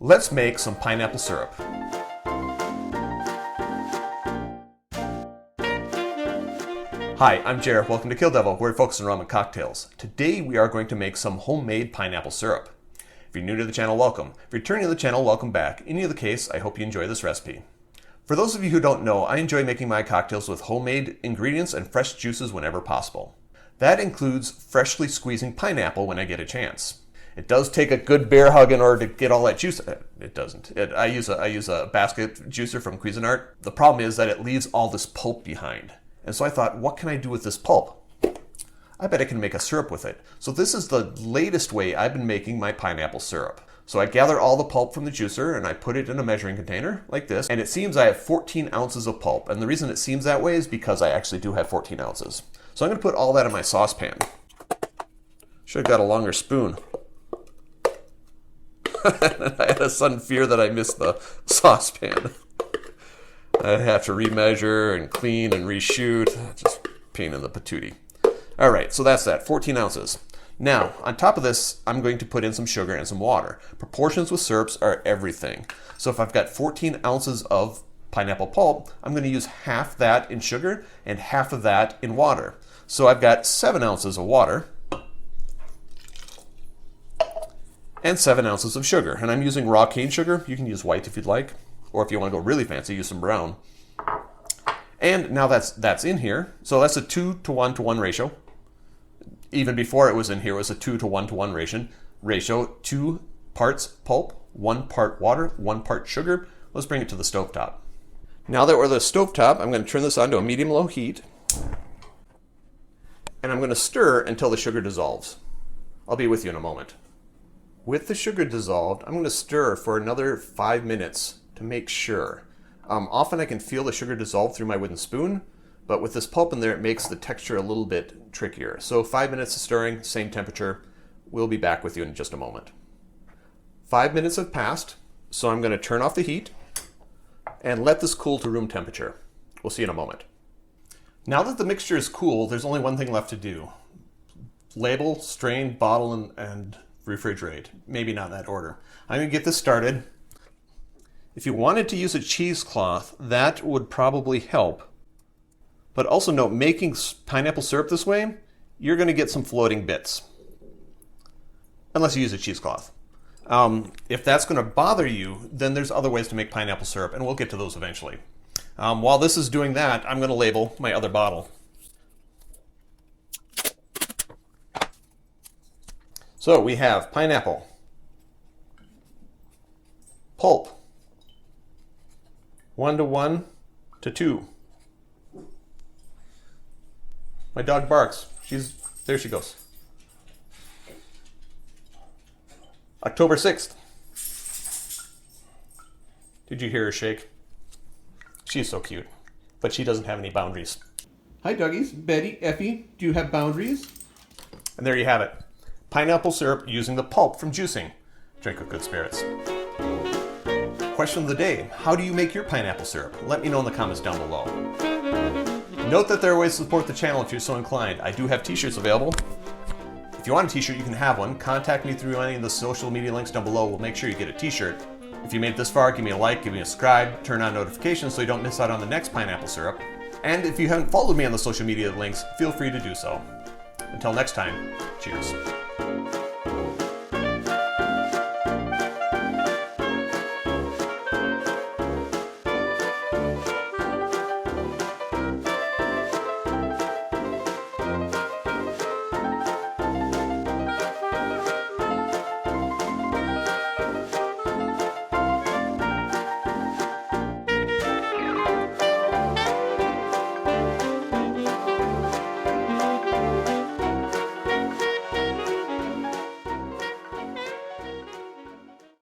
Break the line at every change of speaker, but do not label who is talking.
Let's make some pineapple syrup. Hi, I'm Jer. Welcome to Kill-Divill, where we focus on rum and cocktails. Today we are going to make some homemade pineapple syrup. If you're new to the channel, welcome. If you're returning to the channel, welcome back. In either case, I hope you enjoy this recipe. For those of you who don't know, I enjoy making my cocktails with homemade ingredients and fresh juices whenever possible. That includes freshly squeezing pineapple when I get a chance. It does take a good bear hug in order to get all that juice. It doesn't. I use a basket juicer from Cuisinart. The problem is that it leaves all this pulp behind. And so I thought, what can I do with this pulp? I bet I can make a syrup with it. So this is the latest way I've been making my pineapple syrup. So I gather all the pulp from the juicer and I put it in a measuring container like this. And it seems I have 14 ounces of pulp. And the reason it seems that way is because I actually do have 14 ounces. So I'm going to put all that in my saucepan. Should have got a longer spoon. I had a sudden fear that I missed the saucepan. I'd have to remeasure and clean and reshoot. Just pain in the patootie. All right, so that's that, 14 ounces. Now, on top of this, I'm going to put in some sugar and some water. Proportions with syrups are everything. So if I've got 14 ounces of pineapple pulp, I'm going to use half that in sugar and half of that in water. So I've got 7 ounces of water and 7 ounces of sugar. And I'm using raw cane sugar. You can use white if you'd like. Or if you want to go really fancy, use some brown. And now that's in here. So that's a 2:1:1 ratio. Even before it was in here, it was a 2:1:1 ratio. 2 parts pulp, 1 part water, 1 part sugar. Let's bring it to the stovetop. Now that we're at the stovetop, I'm going to turn this on to a medium-low heat. And I'm going to stir until the sugar dissolves. I'll be with you in a moment. With the sugar dissolved, I'm going to stir for another 5 minutes to make sure. Often I can feel the sugar dissolve through my wooden spoon, but with this pulp in there, it makes the texture a little bit trickier. So 5 minutes of stirring, same temperature. We'll be back with you in just a moment. 5 minutes have passed, so I'm going to turn off the heat and let this cool to room temperature. We'll see in a moment. Now that the mixture is cool, there's only one thing left to do. Label, strain, bottle, and refrigerate. Maybe not in that order. I'm going to get this started. If you wanted to use a cheesecloth, that would probably help. But also note, making pineapple syrup this way, you're going to get some floating bits. Unless you use a cheesecloth. If that's going to bother you, then there's other ways to make pineapple syrup, and we'll get to those eventually. While this is doing that, I'm going to label my other bottle. So we have pineapple, pulp, 1:1:2. My dog barks. There she goes. October 6th. Did you hear her shake? She's so cute, but she doesn't have any boundaries. Hi, doggies. Betty, Effie, do you have boundaries? And there you have it. Pineapple syrup using the pulp from juicing. Drink with good spirits. Question of the day. How do you make your pineapple syrup? Let me know in the comments down below. Note that there are ways to support the channel if you're so inclined. I do have t-shirts available. If you want a t-shirt, you can have one. Contact me through any of the social media links down below. We'll make sure you get a t-shirt. If you made it this far, give me a like, give me a subscribe, turn on notifications so you don't miss out on the next pineapple syrup. And if you haven't followed me on the social media links, feel free to do so. Until next time, cheers.